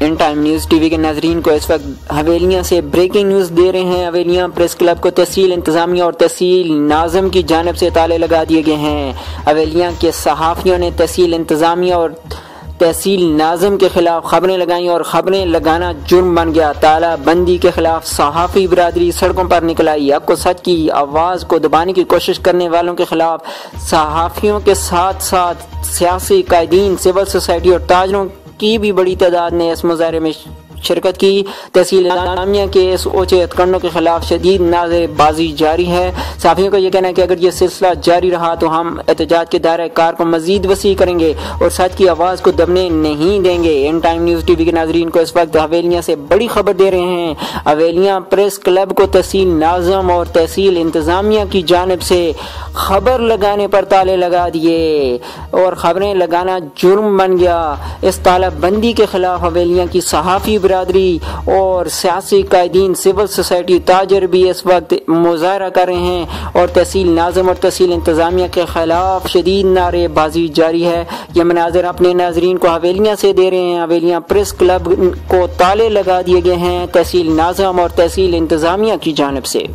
In time news TV के नाजरीन को इस वक्त हवेलियां से ब्रेकिंग न्यूज़ दे रहे हैं। हवेलियां प्रेस क्लब को तहसील इंतजामिया और तहसील नाज़म की जानिब से ताले लगा दिए गए हैं। हवेलियां के सहाफ़ियों ने तहसील इंतजामिया और तहसील नाज़म के खिलाफ खबरें लगाई और खबरें लगाना जुर्म बन गया। तालाबंदी के खिलाफ सहाफ़ी बिरादरी सड़कों पर निकल आई। हक व सच की आवाज़ को दबाने की कोशिश करने वालों के खिलाफ सहाफ़ियों के साथ साथ सियासी कायदीन, सिविल सोसाइटी और ताजरों की भी बड़ी तादाद ने इस मुजाहरे में शिरकत की। तहसील इंतजामिया के इस ओछे हथकंडों के खिलाफ शदीद नारेबाजी जारी है। सहाफ़ियों का यह कहना है कि अगर ये सिलसिला जारी रहा तो हम एहतजाज के दायरे कार को मजीद वसी करेंगे और सच की आवाज़ को दबने नहीं देंगे। इन टाइम न्यूज़ टीवी के नाजरीन को इस वक्त हवेलियां से बड़ी खबर दे रहे हैं। हवेलियां प्रेस क्लब को तहसील नाज़म और तहसील इंतजामिया की जानिब से खबर लगाने पर ताले लगा दिए और खबरें लगाना जुर्म बन गया। इस तालाबंदी के खिलाफ हवेलियां की सहाफ़ी बिरादरी और सियासी कायदीन, सिविल सोसाइटी, ताजर भी इस वक्त मुजाहरा कर रहे हैं और तहसील नाज़म और तहसील इंतजामिया के खिलाफ शदीद नारेबाजी जारी है। ये मनाजिर अपने नाजरीन को हवेलियां से दे रहे हैं। हवेलियां प्रेस क्लब को ताले लगा दिए गए हैं तहसील नाज़म और तहसील इंतजामिया की जानिब से।